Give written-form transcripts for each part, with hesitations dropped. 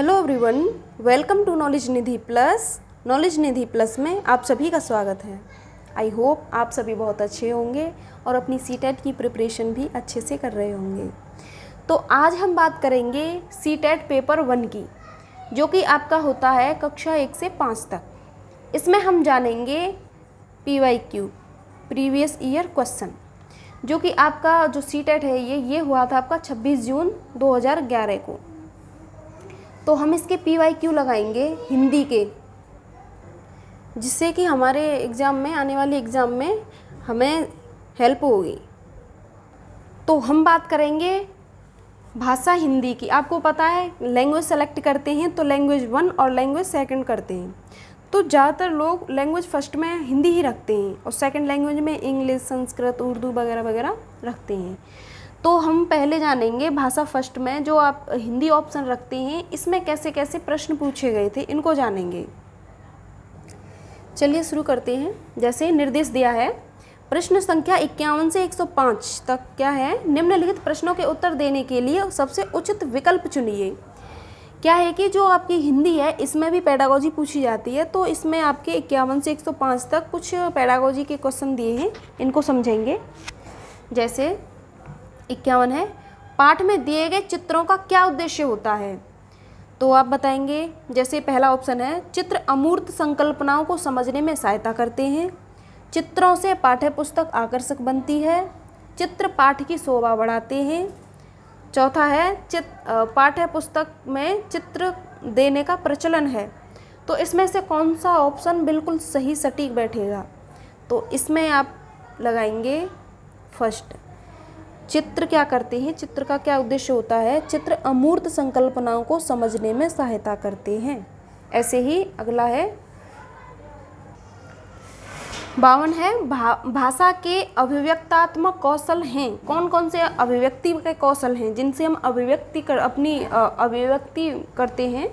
Hello everyone, welcome to knowledge Nidhi plus. Knowledge Nidhi plus में आप सभी का स्वागत है। आई होप आप सभी बहुत अच्छे होंगे और अपनी सीटेट की प्रिपरेशन भी अच्छे से कर रहे होंगे। तो आज हम बात करेंगे सीटेट पेपर 1 की, जो कि आपका होता है कक्षा 1 से 5 तक। इसमें हम जानेंगे PYQ, प्रीवियस ईयर क्वेश्चन, जो कि आपका जो सीटेट है ये हुआ था आपका 26 जून 2011 को। तो हम इसके PYQ लगाएंगे हिंदी के, जिससे कि हमारे एग्ज़ाम में, आने वाले एग्ज़ाम में हमें हेल्प होगी। तो हम बात करेंगे भाषा हिंदी की। आपको पता है लैंग्वेज सेलेक्ट करते हैं तो लैंग्वेज 1 और लैंग्वेज 2 करते हैं। तो ज़्यादातर लोग लैंग्वेज फर्स्ट में हिंदी ही रखते हैं और सेकंड लैंग्वेज में इंग्लिश, संस्कृत, उर्दू वगैरह वगैरह रखते हैं। तो हम पहले जानेंगे भाषा फर्स्ट में जो आप हिंदी ऑप्शन रखते हैं, इसमें कैसे कैसे प्रश्न पूछे गए थे, इनको जानेंगे। चलिए शुरू करते हैं। जैसे निर्देश दिया है, प्रश्न संख्या 51 से 105 तक क्या है, निम्नलिखित प्रश्नों के उत्तर देने के लिए सबसे उचित विकल्प चुनिए। क्या है कि जो आपकी हिंदी है इसमें भी पेडागोजी पूछी जाती है, तो इसमें आपके 51 से 105 तक कुछ पेडागोजी के क्वेश्चन दिए हैं, इनको समझेंगे। जैसे 51 है, पाठ में दिए गए चित्रों का क्या उद्देश्य होता है। तो आप बताएंगे। जैसे पहला ऑप्शन है, चित्र अमूर्त संकल्पनाओं को समझने में सहायता करते हैं, चित्रों से पाठ्य पुस्तक आकर्षक बनती है, चित्र पाठ की शोभा बढ़ाते हैं। चौथा है, पाठ्य पुस्तक में चित्र देने का प्रचलन है। तो इसमें से कौन सा ऑप्शन बिल्कुल सही सटीक बैठेगा। तो इसमें आप लगाएंगे फर्स्ट। चित्र क्या करते हैं, चित्र का क्या उद्देश्य होता है, चित्र अमूर्त संकल्पनाओं को समझने में सहायता करते हैं। ऐसे ही अगला है 52 है, भाषा के अभिव्यक्तात्मक कौशल हैं। कौन कौन से अभिव्यक्ति के कौशल हैं जिनसे हम अपनी अभिव्यक्ति करते हैं।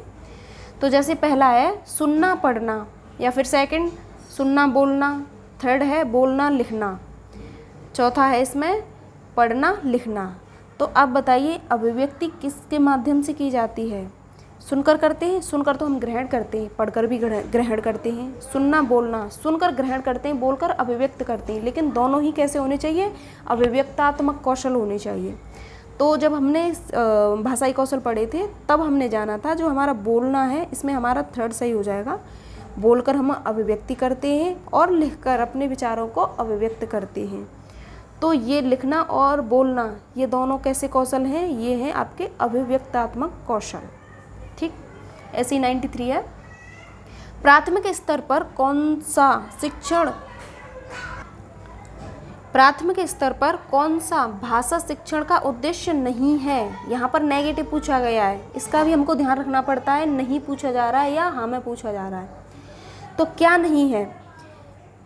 तो जैसे पहला है सुनना पढ़ना, या फिर सेकंड सुनना बोलना, थर्ड है बोलना लिखना, चौथा है इसमें पढ़ना लिखना। तो आप बताइए अभिव्यक्ति किसके माध्यम से की जाती है। सुनकर करते हैं, सुनकर तो हम ग्रहण करते हैं, पढ़कर भी ग्रहण करते हैं। सुनना बोलना, सुनकर ग्रहण करते हैं, बोलकर अभिव्यक्त करते हैं। लेकिन दोनों ही कैसे होने चाहिए, अभिव्यक्तात्मक कौशल होने चाहिए। तो जब हमने भाषाई कौशल पढ़े थे तब हमने जाना था जो हमारा बोलना है, इसमें हमारा थर्ड सही हो जाएगा। बोलकर हम अभिव्यक्ति करते हैं और लिखकर अपने विचारों को अभिव्यक्त करते हैं। तो ये लिखना और बोलना, ये दोनों कैसे कौशल हैं, ये हैं आपके अभिव्यक्तात्मक कौशल। ठीक। ऐसी 93 है, प्राथमिक स्तर पर कौन सा भाषा शिक्षण का उद्देश्य नहीं है। यहाँ पर नेगेटिव पूछा गया है, इसका भी हमको ध्यान रखना पड़ता है। नहीं पूछा जा रहा है या हाँ में पूछा जा रहा है। तो क्या नहीं है,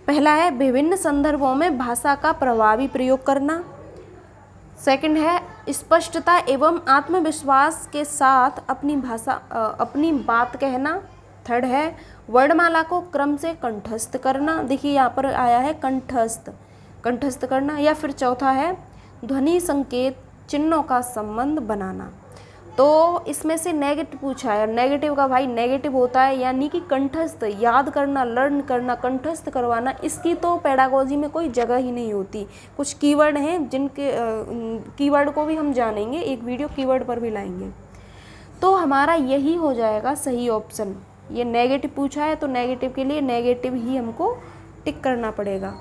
पहला है विभिन्न संदर्भों में भाषा का प्रभावी प्रयोग करना, सेकंड है स्पष्टता एवं आत्मविश्वास के साथ अपनी बात कहना, थर्ड है वर्णमाला को क्रम से कंठस्थ करना। देखिए यहाँ पर आया है कंठस्थ करना, या फिर चौथा है ध्वनि संकेत चिन्हों का संबंध बनाना। तो इसमें से नेगेटिव पूछा है, और नेगेटिव का भाई नेगेटिव होता है, यानी कि कंठस्थ, याद करना, लर्न करना, कंठस्थ करवाना, इसकी तो पेडागोजी में कोई जगह ही नहीं होती। कुछ कीवर्ड हैं जिनके कीवर्ड को भी हम जानेंगे, एक वीडियो कीवर्ड पर भी लाएंगे। तो हमारा यही हो जाएगा सही ऑप्शन। ये नेगेटिव पूछा है तो नेगेटिव के लिए नेगेटिव ही हमको टिक करना पड़ेगा।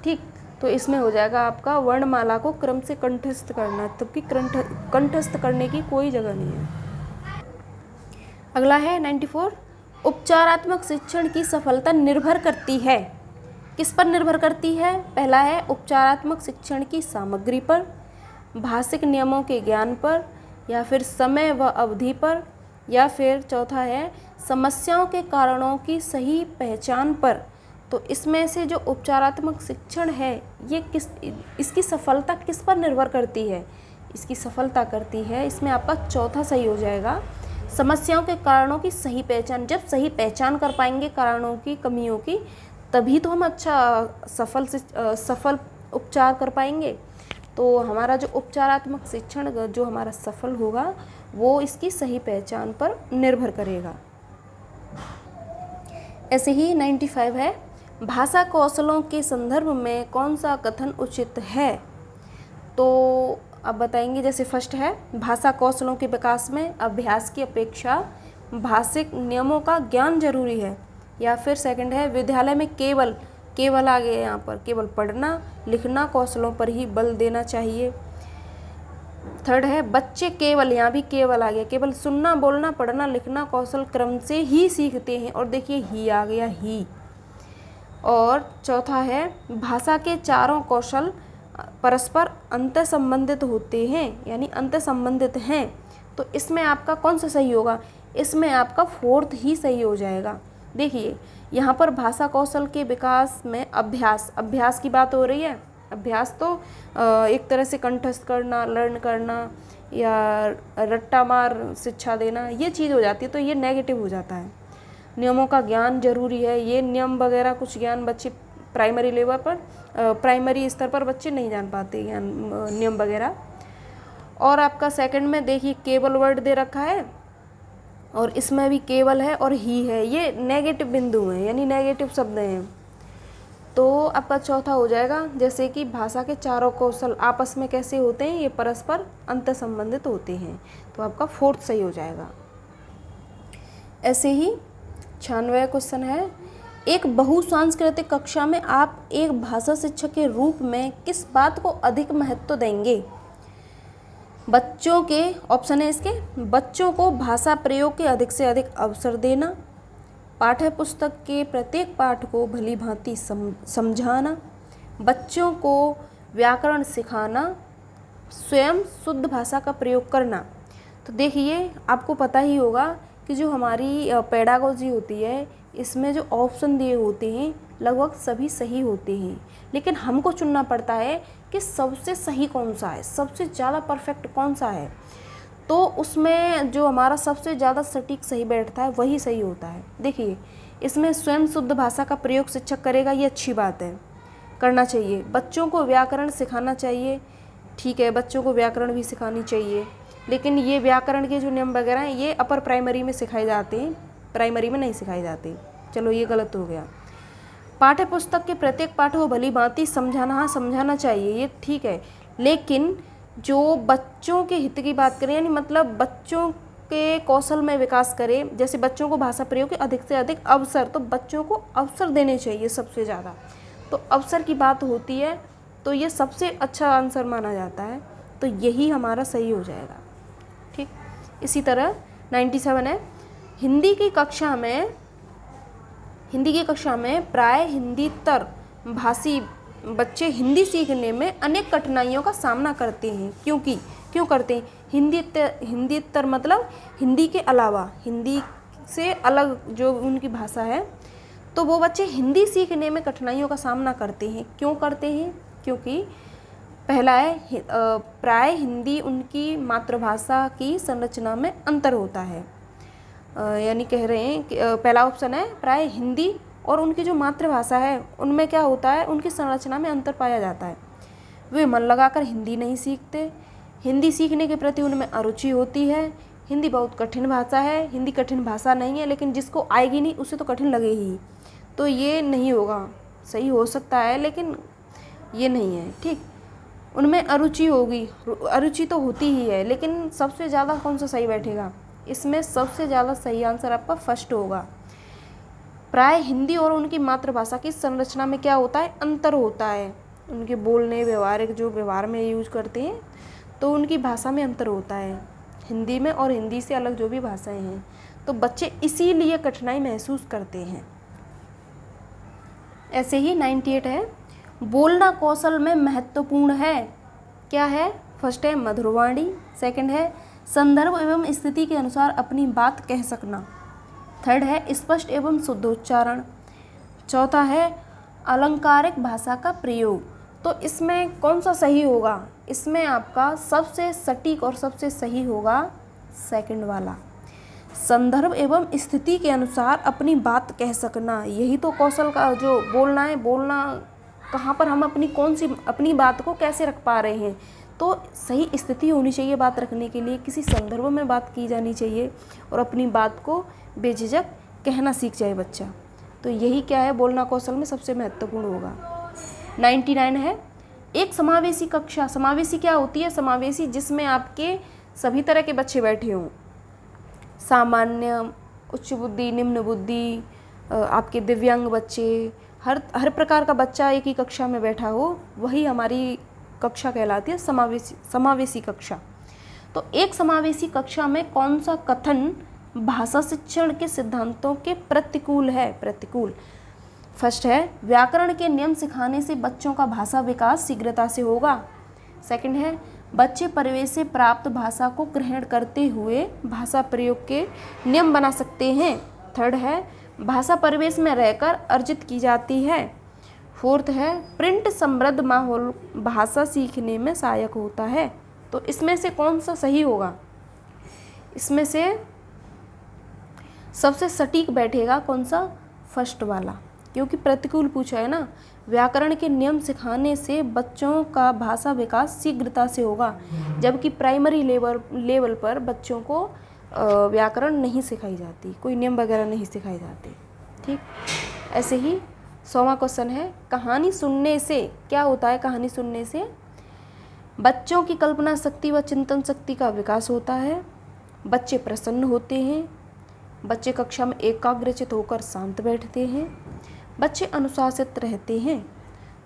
ठीक। तो इसमें हो जाएगा आपका वर्णमाला को क्रम से कंठस्थ करना, तबकि कंठस्थ करने की कोई जगह नहीं है। अगला है 94, उपचारात्मक शिक्षण की सफलता निर्भर करती है। किस पर निर्भर करती है। पहला है उपचारात्मक शिक्षण की सामग्री पर, भाषिक नियमों के ज्ञान पर, या फिर समय व अवधि पर, या फिर चौथा है समस्याओं के कारणों की सही पहचान पर। तो इसमें से जो उपचारात्मक शिक्षण है ये इसकी सफलता किस पर निर्भर करती है। इसकी सफलता करती है, इसमें आपका चौथा सही हो जाएगा, समस्याओं के कारणों की सही पहचान। जब सही पहचान कर पाएंगे कारणों की, कमियों की, तभी तो हम अच्छा सफल उपचार कर पाएंगे। तो हमारा जो उपचारात्मक शिक्षण जो हमारा सफल होगा वो इसकी सही पहचान पर निर्भर करेगा। ऐसे ही 95 है, भाषा कौशलों के संदर्भ में कौन सा कथन उचित है। तो अब बताएंगे, जैसे फर्स्ट है, भाषा कौशलों के विकास में अभ्यास की अपेक्षा भाषिक नियमों का ज्ञान जरूरी है। या फिर सेकंड है, विद्यालय में केवल आ गया यहाँ पर, केवल पढ़ना लिखना कौशलों पर ही बल देना चाहिए। थर्ड है, बच्चे केवल, यहाँ भी केवल आ गया, केवल सुनना बोलना पढ़ना लिखना कौशल क्रम से ही सीखते हैं, और देखिए ही आ गया ही। और चौथा है, भाषा के चारों कौशल परस्पर अंतर संबंधित होते हैं, यानी अंतर संबंधित हैं। तो इसमें आपका कौन सा सही होगा, इसमें आपका फोर्थ ही सही हो जाएगा। देखिए यहाँ पर भाषा कौशल के विकास में अभ्यास की बात हो रही है। अभ्यास तो एक तरह से कंठस्थ करना, लर्न करना या रट्टा मार शिक्षा देना, ये चीज़ हो जाती है, तो ये नेगेटिव हो जाता है। नियमों का ज्ञान जरूरी है, ये नियम वगैरह कुछ ज्ञान बच्चे प्राइमरी लेवल पर, प्राइमरी स्तर पर बच्चे नहीं जान पाते ज्ञान नियम वगैरह। और आपका सेकंड में देखिए केवल वर्ड दे रखा है, और इसमें भी केवल है और ही है, ये नेगेटिव बिंदु हैं, यानी नेगेटिव शब्द हैं। तो आपका चौथा हो जाएगा, जैसे कि भाषा के चारों कौशल आपस में कैसे होते हैं, ये परस्पर अंतर संबंधित होते हैं, तो आपका फोर्थ सही हो जाएगा। ऐसे ही 96वां क्वेश्चन है, एक बहुसांस्कृतिक कक्षा में आप एक भाषा शिक्षक के रूप में किस बात को अधिक महत्व देंगे। बच्चों के ऑप्शन है इसके, बच्चों को भाषा प्रयोग के अधिक से अधिक अवसर देना, पाठ्य पुस्तक के प्रत्येक पाठ को भली भांति समझाना, बच्चों को व्याकरण सिखाना, स्वयं शुद्ध भाषा का प्रयोग करना। तो देखिए आपको पता ही होगा कि जो हमारी पेडागोजी होती है, इसमें जो ऑप्शन दिए होते हैं लगभग सभी सही होते हैं, लेकिन हमको चुनना पड़ता है कि सबसे सही कौन सा है, सबसे ज़्यादा परफेक्ट कौन सा है। तो उसमें जो हमारा सबसे ज़्यादा सटीक सही बैठता है वही सही होता है। देखिए इसमें स्वयं शुद्ध भाषा का प्रयोग शिक्षक करेगा, ये अच्छी बात है, करना चाहिए। बच्चों को व्याकरण सिखाना चाहिए, ठीक है, बच्चों को व्याकरण भी सिखानी चाहिए, लेकिन ये व्याकरण के जो नियम वगैरह हैं ये अपर प्राइमरी में सिखाए जाते हैं, प्राइमरी में नहीं सिखाए जाते। चलो ये गलत हो गया। पाठ्य पुस्तक के प्रत्येक पाठ को भली भांति समझाना, हाँ समझाना चाहिए, ये ठीक है, लेकिन जो बच्चों के हित की बात करें, यानी मतलब बच्चों के कौशल में विकास करें, जैसे बच्चों को भाषा प्रयोग के अधिक से अधिक अवसर, तो बच्चों को अवसर देने चाहिए सबसे ज़्यादा, तो अवसर की बात होती है, तो ये सबसे अच्छा आंसर माना जाता है, तो यही हमारा सही हो जाएगा। ठीक, इसी तरह 97 है, हिंदी की कक्षा में प्राय हिंदीतर भाषी बच्चे हिंदी सीखने में अनेक कठिनाइयों का सामना करते हैं। क्यों करते हैं? हिंदीतर मतलब हिंदी के अलावा, हिंदी से अलग जो उनकी भाषा है, तो वो बच्चे हिंदी सीखने में कठिनाइयों का सामना करते हैं। क्यों करते हैं? क्योंकि पहला है प्राय हिंदी उनकी मातृभाषा की संरचना में अंतर होता है, यानी कह रहे हैं कि पहला ऑप्शन है प्राय हिंदी और उनकी जो मातृभाषा है उनमें क्या होता है, उनकी संरचना में अंतर पाया जाता है। वे मन लगाकर हिंदी नहीं सीखते, हिंदी सीखने के प्रति उनमें अरुचि होती है। हिंदी बहुत कठिन भाषा है, हिंदी कठिन भाषा नहीं है, लेकिन जिसको आएगी नहीं उसे तो कठिन लगे ही, तो ये नहीं होगा। सही हो सकता है लेकिन ये नहीं है। ठीक, उनमें अरुचि होगी, अरुचि तो होती ही है, लेकिन सबसे ज़्यादा कौन सा सही बैठेगा? इसमें सबसे ज़्यादा सही आंसर आपका फर्स्ट होगा। प्राय हिंदी और उनकी मातृभाषा की संरचना में क्या होता है, अंतर होता है। उनके बोलने व्यवहारिक जो व्यवहार में यूज करते हैं तो उनकी भाषा में अंतर होता है, हिंदी में और हिंदी से अलग जो भी भाषाएं हैं, तो बच्चे इसीलिए कठिनाई महसूस करते हैं। ऐसे ही 98 है, बोलना कौशल में महत्वपूर्ण है। क्या है? फर्स्ट है मधुरवाणी, सेकंड है संदर्भ एवं स्थिति के अनुसार अपनी बात कह सकना, थर्ड है स्पष्ट एवं शुद्ध उच्चारण, चौथा है अलंकारिक भाषा का प्रयोग। तो इसमें कौन सा सही होगा? इसमें आपका सबसे सटीक और सबसे सही होगा सेकंड वाला, संदर्भ एवं स्थिति के अनुसार अपनी बात कह सकना। यही तो कौशल का जो बोलना है, बोलना कहाँ पर हम अपनी बात को कैसे रख पा रहे हैं, तो सही स्थिति होनी चाहिए बात रखने के लिए, किसी संदर्भ में बात की जानी चाहिए और अपनी बात को बेझिझक कहना सीख जाए बच्चा। तो यही क्या है, बोलना कौशल में सबसे महत्वपूर्ण होगा। 99 है एक समावेशी कक्षा। समावेशी क्या होती है? समावेशी जिसमें आपके सभी तरह के बच्चे बैठे हों, सामान्य, उच्च बुद्धि, निम्न बुद्धि, आपके दिव्यांग बच्चे, हर प्रकार का बच्चा एक ही कक्षा में बैठा हो, वही हमारी कक्षा कहलाती है समावेशी कक्षा। तो एक समावेशी कक्षा में कौन सा कथन भाषा शिक्षण के सिद्धांतों के प्रतिकूल है? प्रतिकूल। फर्स्ट है व्याकरण के नियम सिखाने से बच्चों का भाषा विकास शीघ्रता से होगा। सेकंड है बच्चे परिवेश से प्राप्त भाषा को ग्रहण करते हुए भाषा प्रयोग के नियम बना सकते हैं। थर्ड है भाषा परिवेश में रहकर अर्जित की जाती है। फोर्थ है प्रिंट समृद्ध माहौल भाषा सीखने में सहायक होता है। तो इसमें से कौन सा सही होगा? इसमें से सबसे सटीक बैठेगा कौन सा? फर्स्ट वाला, क्योंकि प्रतिकूल पूछा है ना। व्याकरण के नियम सिखाने से बच्चों का भाषा विकास शीघ्रता से होगा, जबकि प्राइमरी लेवल पर बच्चों को व्याकरण नहीं सिखाई जाती, कोई नियम वगैरह नहीं सिखाए जाते। ठीक, ऐसे ही 100वां क्वेश्चन है कहानी सुनने से क्या होता है? कहानी सुनने से बच्चों की कल्पना शक्ति व चिंतन शक्ति का विकास होता है, बच्चे प्रसन्न होते हैं, बच्चे कक्षा में एकाग्रचित होकर शांत बैठते हैं, बच्चे अनुशासित रहते हैं।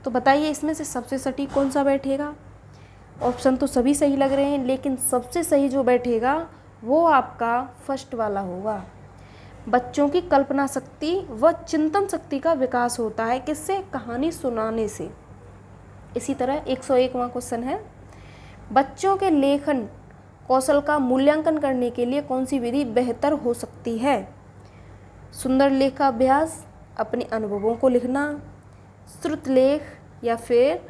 तो बताइए इसमें से सबसे सटीक कौन सा बैठेगा? ऑप्शन तो सभी सही लग रहे हैं, लेकिन सबसे सही जो बैठेगा वो आपका फर्स्ट वाला होगा। बच्चों की कल्पना शक्ति व चिंतन शक्ति का विकास होता है किससे? कहानी सुनाने से। इसी तरह 101वां क्वेश्चन है बच्चों के लेखन कौशल का मूल्यांकन करने के लिए कौन सी विधि बेहतर हो सकती है? सुंदर लेख का अभ्यास, अपने अनुभवों को लिखना, श्रुत लेख, या फिर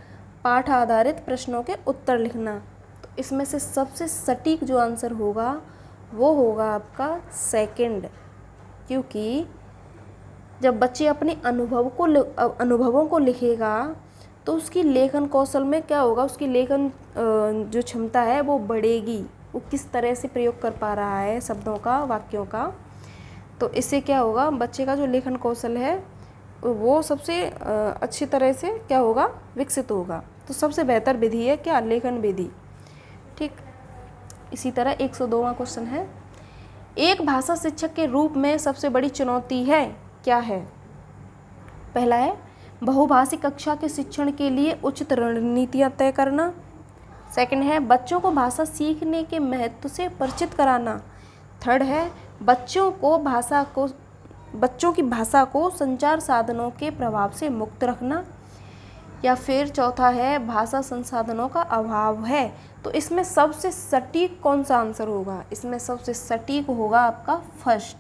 पाठ आधारित प्रश्नों के उत्तर लिखना। तो इसमें से सबसे सटीक जो आंसर होगा वो होगा आपका सेकंड, क्योंकि जब बच्चे अपने अनुभवों को लिखेगा तो उसकी लेखन कौशल में क्या होगा? उसकी लेखन जो क्षमता है वो बढ़ेगी, वो किस तरह से प्रयोग कर पा रहा है शब्दों का, वाक्यों का। तो इससे क्या होगा? बच्चे का जो लेखन कौशल है वो सबसे अच्छी तरह से क्या होगा? विकसित होगा। तो सबसे बेहतर विधि है क्या? लेखन विधि। ठीक, इसी तरह 102वां क्वेश्चन है एक भाषा शिक्षक के रूप में सबसे बड़ी चुनौती है क्या है? पहला है बहुभाषी कक्षा के शिक्षण के लिए उचित रणनीतियाँ तय करना। सेकंड है बच्चों को भाषा सीखने के महत्व से परिचित कराना। थर्ड है बच्चों की भाषा को संचार साधनों के प्रभाव से मुक्त रखना। या फिर चौथा है भाषा संसाधनों का अभाव है। तो इसमें सबसे सटीक कौन सा आंसर होगा? इसमें सबसे सटीक होगा आपका फर्स्ट।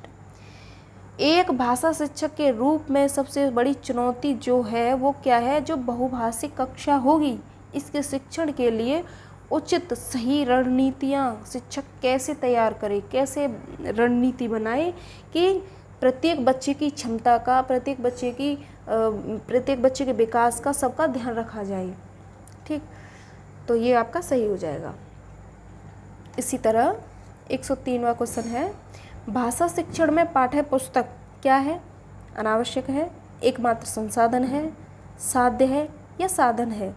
एक भाषा शिक्षक के रूप में सबसे बड़ी चुनौती जो है वो क्या है? जो बहुभाषिक कक्षा होगी, इसके शिक्षण के लिए उचित सही रणनीतियाँ शिक्षक कैसे तैयार करे, कैसे रणनीति बनाए कि प्रत्येक बच्चे की क्षमता का, प्रत्येक बच्चे के विकास का सबका ध्यान रखा जाए। ठीक, तो ये आपका सही हो जाएगा। इसी तरह 103वां क्वेश्चन है भाषा शिक्षण में पाठ्य पुस्तक क्या है? अनावश्यक है, एकमात्र संसाधन है, साध्य है, या साधन है?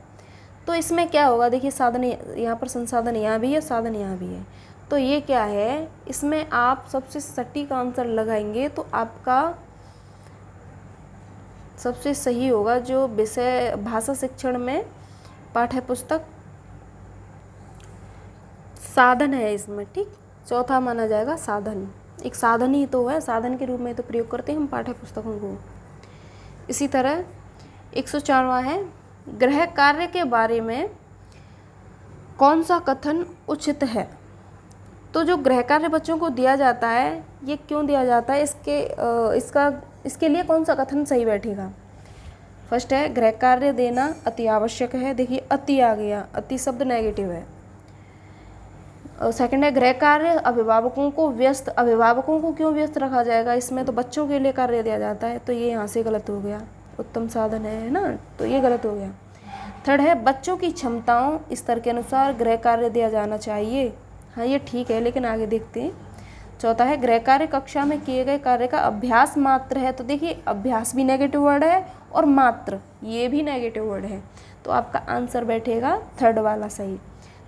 तो इसमें क्या होगा? देखिए साधन यहाँ पर, संसाधन यहाँ भी है, साधन यहाँ भी है। तो ये क्या है? इसमें आप सबसे सटीक आंसर लगाएंगे तो आपका सबसे सही होगा जो विषय भाषा शिक्षण में पाठ्य पुस्तक साधन है इसमें। ठीक, चौथा माना जाएगा साधन। एक साधन ही तो है, साधन के रूप में तो प्रयोग करते हैं हम पाठ्य पुस्तकों को। इसी तरह 104वां है गृह कार्य के बारे में कौन सा कथन उचित है? तो जो गृह कार्य बच्चों को दिया जाता है, ये क्यों दिया जाता है? इसके लिए कौन सा कथन सही बैठेगा? फर्स्ट है गृह कार्य देना अति आवश्यक है। देखिए अति आ गया, अति शब्द नेगेटिव है। और सेकंड है गृह कार्य अभिभावकों को क्यों व्यस्त रखा जाएगा? इसमें तो बच्चों के लिए कार्य दिया जाता है, तो ये यहाँ से गलत हो गया। उत्तम साधन है ना, तो ये गलत हो गया। थर्ड है बच्चों की क्षमताओं स्तर के अनुसार गृह कार्य दिया जाना चाहिए। हाँ ये ठीक है, लेकिन आगे देखते हैं। चौथा है गृह कार्य कक्षा में किए गए कार्य का अभ्यास मात्र है। तो देखिए अभ्यास भी नेगेटिव वर्ड है और मात्र ये भी नेगेटिव वर्ड है, तो आपका आंसर बैठेगा थर्ड वाला सही।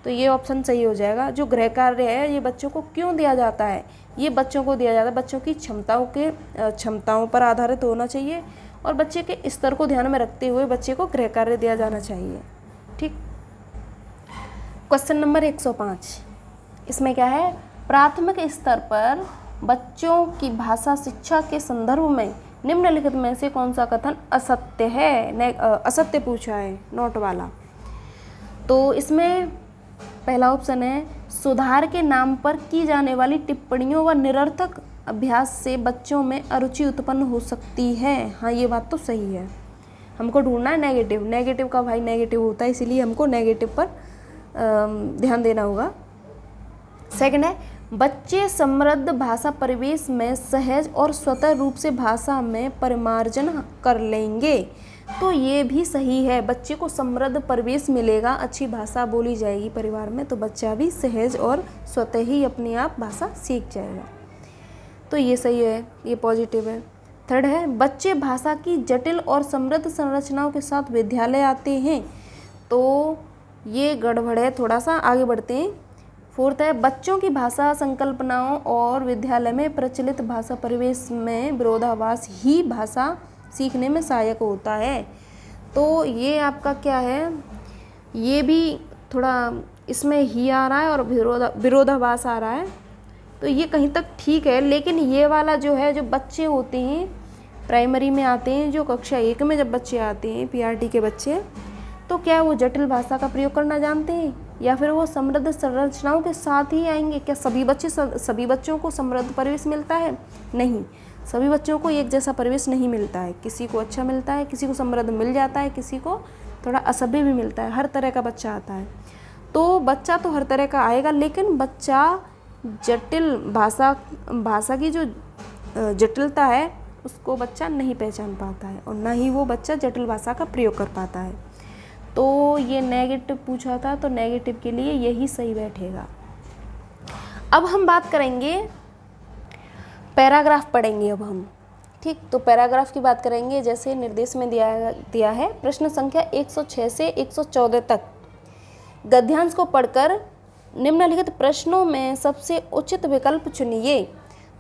तो ये ऑप्शन सही हो जाएगा। जो गृह कार्य है ये बच्चों को क्यों दिया जाता है, ये बच्चों को दिया जाता है बच्चों की क्षमताओं पर आधारित होना चाहिए और बच्चे के स्तर को ध्यान में रखते हुए बच्चे को गृह कार्य दिया जाना चाहिए। ठीक। क्वेश्चन नंबर 105, इसमें क्या है, प्राथमिक स्तर पर बच्चों की भाषा शिक्षा के संदर्भ में निम्नलिखित में से कौन सा कथन असत्य है। असत्य पूछा है, नोट वाला। तो इसमें पहला ऑप्शन है सुधार के नाम पर की जाने वाली टिप्पणियों व निरर्थक अभ्यास से बच्चों में अरुचि उत्पन्न हो सकती है। हाँ ये बात तो सही है। हमको ढूंढना है नेगेटिव। नेगेटिव का भाई नेगेटिव होता है, इसीलिए हमको नेगेटिव पर ध्यान देना होगा। सेकंड है बच्चे समृद्ध भाषा परिवेश में सहज और स्वतः रूप से भाषा में परिमार्जन कर लेंगे। तो ये भी सही है, बच्चे को समृद्ध परिवेश मिलेगा, अच्छी भाषा बोली जाएगी परिवार में, तो बच्चा भी सहज और स्वतः ही अपने आप भाषा सीख जाएगा। तो ये सही है, ये पॉजिटिव है। थर्ड है बच्चे भाषा की जटिल और समृद्ध संरचनाओं के साथ विद्यालय आते हैं। तो ये गड़बड़ है, थोड़ा सा आगे बढ़ते हैं। फोर्थ है बच्चों की भाषा संकल्पनाओं और विद्यालय में प्रचलित भाषा परिवेश में विरोधाभास ही भाषा सीखने में सहायक होता है। तो ये आपका क्या है, ये भी थोड़ा इसमें ही आ रहा है और विरोधाभास आ रहा है, तो ये कहीं तक ठीक है। लेकिन ये वाला जो है, जो बच्चे होते हैं प्राइमरी में आते हैं, जो कक्षा 1 में जब बच्चे आते हैं पीआरटी के बच्चे, तो क्या वो जटिल भाषा का प्रयोग करना जानते हैं या फिर वो समृद्ध संरचनाओं के साथ ही आएंगे? क्या सभी बच्चों को समृद्ध परिवेश मिलता है? नहीं, सभी बच्चों को एक जैसा परिवेश नहीं मिलता है। किसी को अच्छा मिलता है, किसी को समृद्ध मिल जाता है, किसी को थोड़ा असभ्य भी मिलता है। हर तरह का बच्चा आता है। तो बच्चा तो हर तरह का आएगा, लेकिन बच्चा जटिल भाषा की जो जटिलता है उसको बच्चा नहीं पहचान पाता है और ना ही वो बच्चा जटिल भाषा का प्रयोग कर पाता है। तो ये नेगेटिव पूछा था, तो नेगेटिव के लिए यही सही बैठेगा। अब हम बात करेंगे, पैराग्राफ पढ़ेंगे अब हम। ठीक, तो पैराग्राफ की बात करेंगे। जैसे निर्देश में दिया है प्रश्न संख्या 106 से 114 तक गद्यांश को पढ़कर निम्नलिखित प्रश्नों में सबसे उचित विकल्प चुनिए।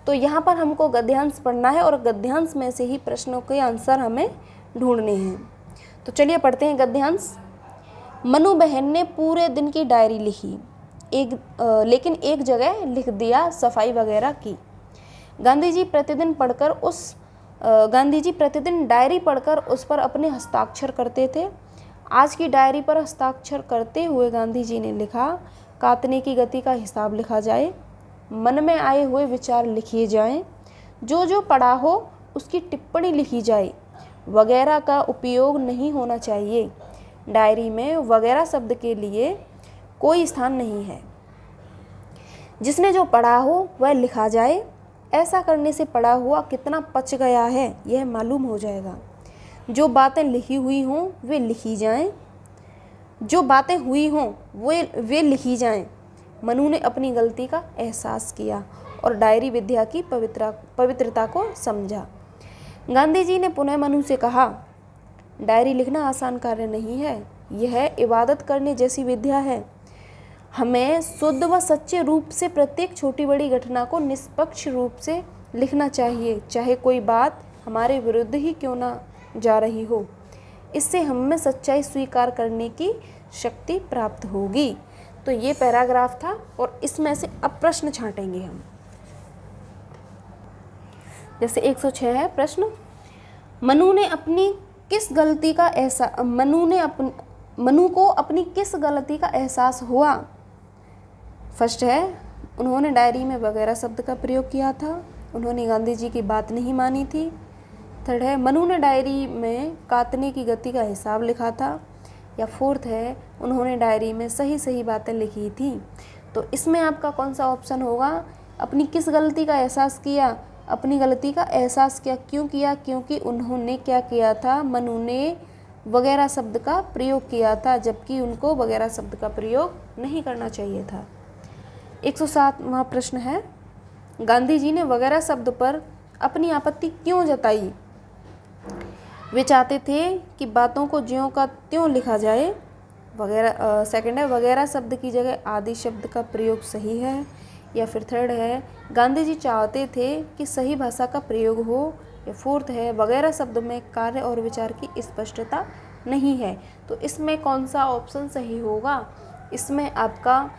तो यहाँ पर हमको गद्यांश पढ़ना है और गद्यांश में से ही प्रश्नों के आंसर हमें ढूंढने हैं। तो चलिए पढ़ते हैं गद्यांश। मनु बहन ने पूरे दिन की डायरी लिखी, लेकिन एक जगह लिख दिया सफाई वगैरह की। गांधी जी प्रतिदिन डायरी पढ़कर उस पर अपने हस्ताक्षर करते थे। आज की डायरी पर हस्ताक्षर करते हुए गांधी जी ने लिखा, काटने की गति का हिसाब लिखा जाए, मन में आए हुए विचार लिखिए जाएं, जो जो पढ़ा हो उसकी टिप्पणी लिखी जाए, वगैरह का उपयोग नहीं होना चाहिए। डायरी में वगैरह शब्द के लिए कोई स्थान नहीं है। जिसने जो पढ़ा हो वह लिखा जाए। ऐसा करने से पढ़ा हुआ कितना पच गया है यह मालूम हो जाएगा। जो बातें लिखी हुई हों वे लिखी जाएं, जो बातें हुई हों वे लिखी जाएं। मनु ने अपनी गलती का एहसास किया और डायरी विद्या की पवित्रता को समझा। गांधी जी ने पुनः मनु से कहा, डायरी लिखना आसान कार्य नहीं है, यह इबादत करने जैसी विद्या है। हमें शुद्ध व सच्चे रूप से प्रत्येक छोटी बड़ी घटना को निष्पक्ष रूप से लिखना चाहिए, चाहे कोई बात हमारे विरुद्ध ही क्यों ना जा रही हो। इससे हमें सच्चाई स्वीकार करने की शक्ति प्राप्त होगी। तो ये पैराग्राफ था और इसमें से अब प्रश्न छांटेंगे हम। जैसे 106 है प्रश्न, मनु को अपनी किस गलती का एहसास हुआ? फर्स्ट है, उन्होंने डायरी में वगैरह शब्द का प्रयोग किया था, उन्होंने गांधी जी की बात नहीं मानी थी। थर्ड है, मनु ने डायरी में काटने की गति का हिसाब लिखा था। या फोर्थ है, उन्होंने डायरी में सही सही बातें लिखी थी। तो इसमें आपका कौन सा ऑप्शन होगा? अपनी किस गलती का एहसास किया? अपनी गलती का एहसास क्यों किया? क्योंकि उन्होंने क्या किया था? मनु ने वगैरह शब्द का प्रयोग किया था, जबकि उनको वगैरह शब्द का प्रयोग नहीं करना चाहिए था। 107वां प्रश्न है, गांधी जी ने वगैरह शब्द पर अपनी आपत्ति क्यों जताई? वे चाहते थे कि बातों को ज्यों का त्यों लिखा जाए। वगैरह सेकंड है, वगैरह शब्द की जगह आदि शब्द का प्रयोग सही है। या फिर थर्ड है, गांधी जी चाहते थे कि सही भाषा का प्रयोग हो। या फोर्थ है, वगैरह शब्द में कार्य और विचार की स्पष्टता नहीं है। तो इसमें कौन सा ऑप्शन सही होगा? इसमें आपका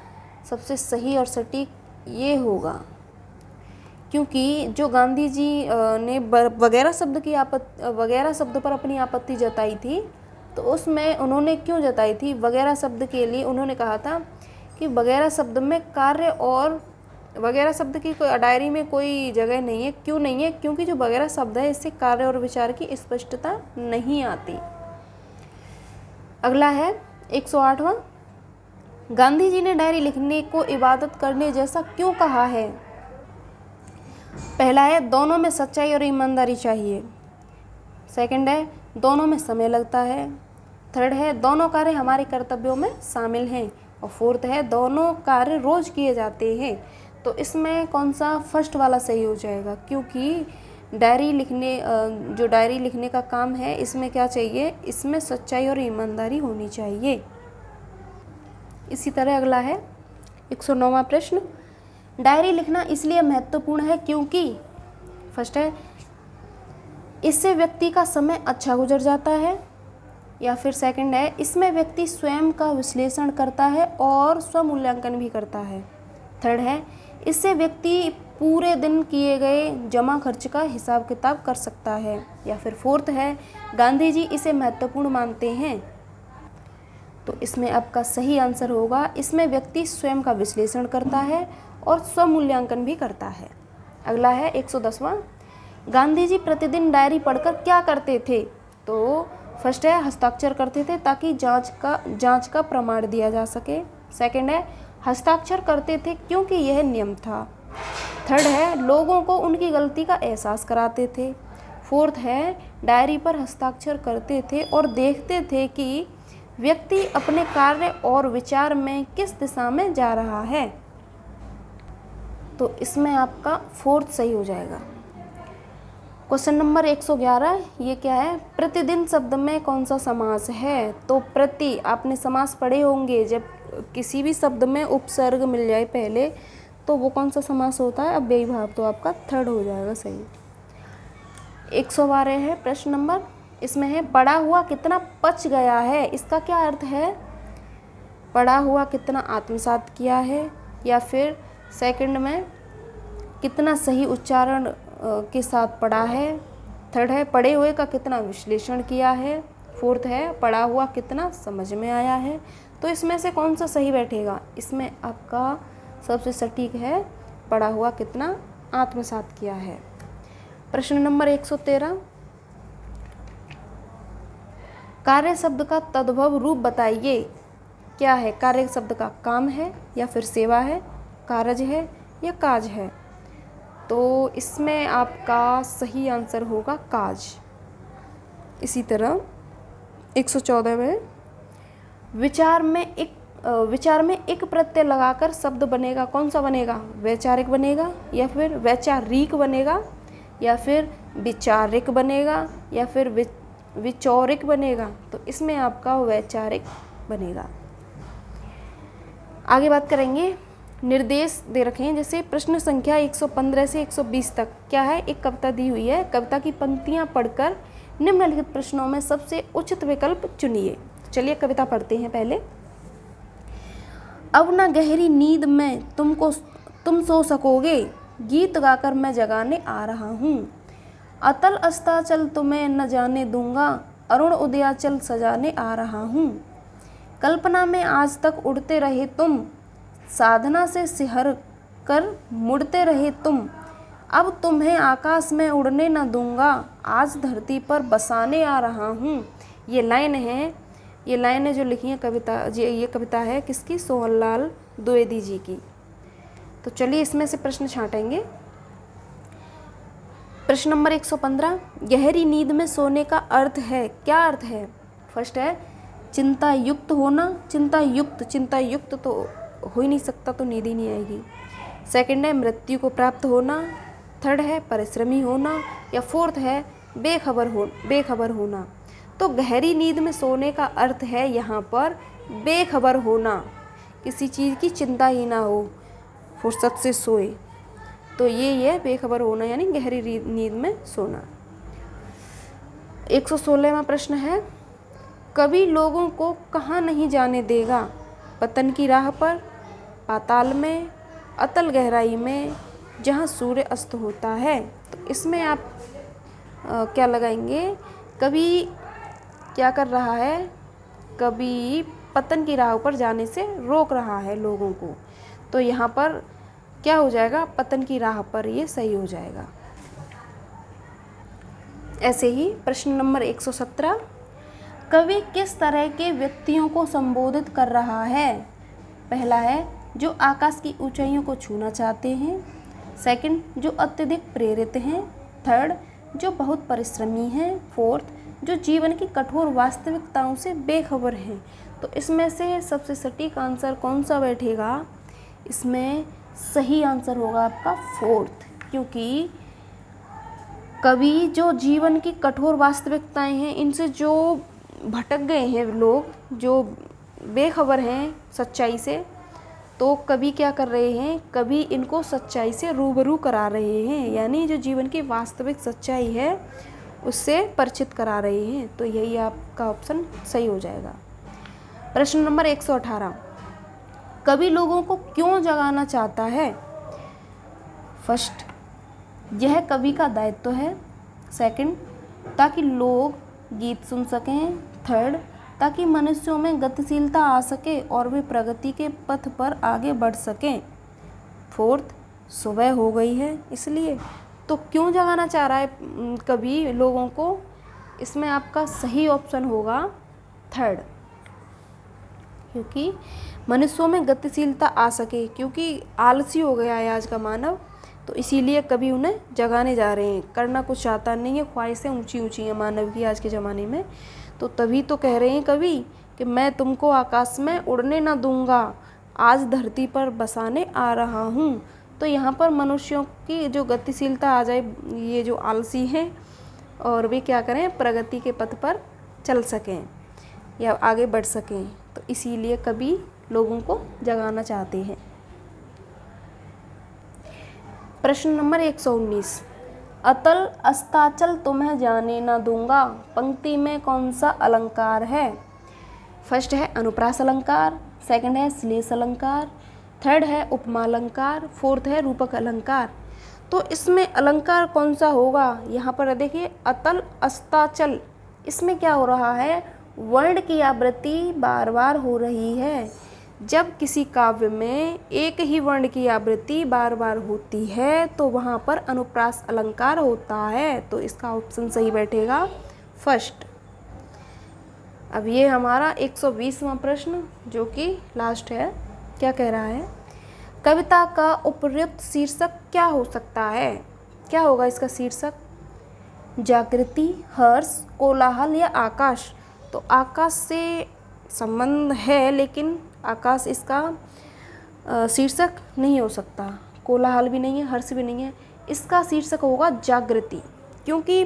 सबसे सही और सटीक ये होगा, क्योंकि जो गांधी जी ने वगैरह शब्द पर अपनी आपत्ति जताई थी, तो उसमें उन्होंने क्यों जताई थी? वगैरह शब्द के लिए उन्होंने कहा था कि वगैरह शब्द में कार्य और वगैरह शब्द की कोई डायरी में कोई जगह नहीं है। क्यों नहीं है? क्योंकि जो वगैरह शब्द है इससे कार्य और विचार की स्पष्टता नहीं आती। अगला है 108वां, गांधी जी ने डायरी लिखने को इबादत करने जैसा क्यों कहा है? पहला है, दोनों में सच्चाई और ईमानदारी चाहिए। सेकंड है, दोनों में समय लगता है। थर्ड है, दोनों कार्य हमारे कर्तव्यों में शामिल हैं। और फोर्थ है, दोनों कार्य रोज किए जाते हैं। तो इसमें कौन सा फर्स्ट वाला सही हो जाएगा? क्योंकि जो डायरी लिखने का काम है, इसमें क्या चाहिए? इसमें सच्चाई और ईमानदारी होनी चाहिए। इसी तरह अगला है 109वां प्रश्न, डायरी लिखना इसलिए महत्वपूर्ण है क्योंकि फर्स्ट है, इससे व्यक्ति का समय अच्छा गुजर जाता है। या फिर सेकंड है, इसमें व्यक्ति स्वयं का विश्लेषण करता है और स्वमूल्यांकन भी करता है। थर्ड है, इससे व्यक्ति पूरे दिन किए गए जमा खर्च का हिसाब किताब कर सकता है। या फिर फोर्थ है, गांधी जी इसे महत्वपूर्ण मानते हैं। तो इसमें आपका सही आंसर होगा, इसमें व्यक्ति स्वयं का विश्लेषण करता है और स्वमूल्यांकन भी करता है। अगला है 110वां, गांधी जी प्रतिदिन डायरी पढ़कर क्या करते थे? तो फर्स्ट है, हस्ताक्षर करते थे ताकि जांच का प्रमाण दिया जा सके। सेकंड है, हस्ताक्षर करते थे क्योंकि यह नियम था। थर्ड है, लोगों को उनकी गलती का एहसास कराते थे। फोर्थ है, डायरी पर हस्ताक्षर करते थे और देखते थे कि व्यक्ति अपने कार्य और विचार में किस दिशा में जा रहा है। तो इसमें आपका फोर्थ सही हो जाएगा। क्वेश्चन नंबर 111, ये क्या है? प्रतिदिन शब्द में कौन सा समास है? तो प्रति, आपने समास पढ़े होंगे, जब किसी भी शब्द में उपसर्ग मिल जाए पहले तो वो कौन सा समास होता है? अव्ययी भाव। तो आपका थर्ड हो जाएगा सही। 112 है प्रश्न नंबर, इसमें है, पढ़ा हुआ कितना पच गया है? इसका क्या अर्थ है? पढ़ा हुआ कितना आत्मसात किया है। या फिर सेकंड में, कितना सही उच्चारण के साथ पढ़ा है। थर्ड है, पढ़े हुए का कितना विश्लेषण किया है। फोर्थ है, पढ़ा हुआ कितना समझ में आया है। तो इसमें से कौन सा सही बैठेगा? इसमें आपका सबसे सटीक है, पढ़ा हुआ कितना आत्मसात किया है। प्रश्न नंबर 113, कार्य शब्द का तद्भव रूप बताइए। क्या है? कार्य शब्द का काम है या फिर सेवा है, कारज है या काज है। तो इसमें आपका सही आंसर होगा काज। इसी तरह 114 में, विचार में एक प्रत्यय लगाकर शब्द बनेगा, कौन सा बनेगा? वैचारिक बनेगा या फिर वैचारिक बनेगा या फिर विचारिक बनेगा या फिर विचौरिक बनेगा। तो इसमें आपका वैचारिक बनेगा। आगे बात करेंगे, निर्देश दे रखे हैं, जैसे प्रश्न संख्या 115 से 120 तक क्या है? एक कविता दी हुई है, कविता की पंक्तियां पढ़कर निम्नलिखित प्रश्नों में सबसे उचित विकल्प चुनिए। चलिए कविता पढ़ते हैं पहले। अब न गहरी नींद में तुम सो सकोगे, गीत गाकर मैं जगाने आ रहा हूँ। अतल अस्ताचल तुम्हें न जाने दूंगा, अरुण उदयाचल सजाने आ रहा हूँ। कल्पना में आज तक उड़ते रहे तुम, साधना से सिहर कर मुड़ते रहे तुम। अब तुम्हें आकाश में उड़ने न दूंगा, आज धरती पर बसाने आ रहा हूँ। ये लाइनें जो लिखी हैं कविता, ये कविता है किसकी? सोहनलाल द्विवेदी जी की। तो चलिए इसमें से प्रश्न छांटेंगे। प्रश्न नंबर 115, गहरी नींद में सोने का अर्थ है, क्या अर्थ है? फर्स्ट है चिंता युक्त होना, चिंता युक्त तो हो ही नहीं सकता, तो नींद ही नहीं आएगी। सेकंड है मृत्यु को प्राप्त होना, थर्ड है परिश्रमी होना, या फोर्थ है बेखबर होना। तो गहरी नींद में सोने का अर्थ है यहाँ पर बेखबर होना, किसी चीज़ की चिंता ही ना हो, फुर्सत से सोए, तो ये बेखबर होना यानी गहरी नींद में सोना। 116वां प्रश्न है कवि लोगों को कहाँ नहीं जाने देगा, पतन की राह पर, पाताल में, अतल गहराई में, जहाँ सूर्य अस्त होता है। तो इसमें आप क्या लगाएंगे, कवि क्या कर रहा है, कवि पतन की राह पर जाने से रोक रहा है लोगों को, तो यहाँ पर क्या हो जाएगा, पतन की राह पर, ये सही हो जाएगा। ऐसे ही प्रश्न नंबर 117, कवि किस तरह के व्यक्तियों को संबोधित कर रहा है। पहला है जो आकाश की ऊंचाइयों को छूना चाहते हैं, सेकंड जो अत्यधिक प्रेरित हैं, थर्ड जो बहुत परिश्रमी हैं, फोर्थ जो जीवन की कठोर वास्तविकताओं से बेखबर हैं। तो इसमें से सबसे सटीक आंसर कौन सा बैठेगा, इसमें सही आंसर होगा आपका फोर्थ, क्योंकि कवि जो जीवन की कठोर वास्तविकताएं हैं इनसे जो भटक गए हैं लोग, जो बेखबर हैं सच्चाई से, तो कवि क्या कर रहे हैं, कवि इनको सच्चाई से रूबरू करा रहे हैं, यानी जो जीवन की वास्तविक सच्चाई है उससे परिचित करा रहे हैं। तो यही आपका ऑप्शन सही हो जाएगा। प्रश्न नंबर 118, कवि लोगों को क्यों जगाना चाहता है। फर्स्ट, यह कवि का दायित्व है, सेकंड ताकि लोग गीत सुन सकें, थर्ड ताकि मनुष्यों में गतिशीलता आ सके और वे प्रगति के पथ पर आगे बढ़ सकें, फोर्थ सुबह हो गई है इसलिए। तो क्यों जगाना चाह रहा है कवि लोगों को, इसमें आपका सही ऑप्शन होगा थर्ड, क्योंकि मनुष्यों में गतिशीलता आ सके, क्योंकि आलसी हो गया है आज का मानव, तो इसीलिए कवि उन्हें जगाने जा रहे हैं। करना कुछ चाहता नहीं है, ख्वाहिशें ऊंची ऊंची हैं मानव की आज के ज़माने में, तो तभी तो कह रहे हैं कवि कि मैं तुमको आकाश में उड़ने ना दूंगा, आज धरती पर बसाने आ रहा हूँ। तो यहाँ पर मनुष्यों की जो गतिशीलता आ जाए, ये जो आलसी हैं, और वे क्या करें, प्रगति के पथ पर चल सकें या आगे बढ़ सकें, तो इसीलिए कवि लोगों को जगाना चाहते हैं। प्रश्न नंबर 119, अतल अस्ताचल तुम्हें जाने न दूंगा, पंक्ति में कौन सा अलंकार है। फर्स्ट है अनुप्रास अलंकार, सेकंड है श्लेष अलंकार, थर्ड है उपमा अलंकार, फोर्थ है रूपक अलंकार। तो इसमें अलंकार कौन सा होगा, यहाँ पर देखिए अतल अस्ताचल, इसमें क्या हो रहा है, वर्ण की आवृत्ति बार बार हो रही है। जब किसी काव्य में एक ही वर्ण की आवृत्ति बार बार होती है तो वहाँ पर अनुप्रास अलंकार होता है, तो इसका ऑप्शन सही बैठेगा फर्स्ट। अब ये हमारा 120वां प्रश्न जो कि लास्ट है, क्या कह रहा है, कविता का उपयुक्त शीर्षक क्या हो सकता है। क्या होगा इसका शीर्षक, जागृति, हर्ष, कोलाहल या आकाश। तो आकाश से संबंध है लेकिन आकाश इसका शीर्षक नहीं हो सकता, कोलाहल भी नहीं है, हर्ष भी नहीं है, इसका शीर्षक होगा जागृति, क्योंकि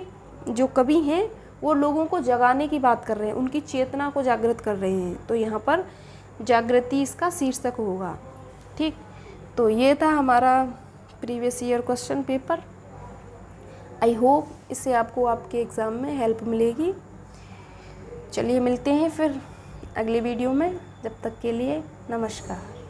जो कवि हैं वो लोगों को जगाने की बात कर रहे हैं, उनकी चेतना को जागृत कर रहे हैं, तो यहाँ पर जागृति इसका शीर्षक होगा। ठीक, तो ये था हमारा previous year question paper. I hope इससे आपको आपके एग्ज़ाम में हेल्प मिलेगी। चलिए मिलते हैं फिर अगले वीडियो में, जब तक के लिए नमस्कार।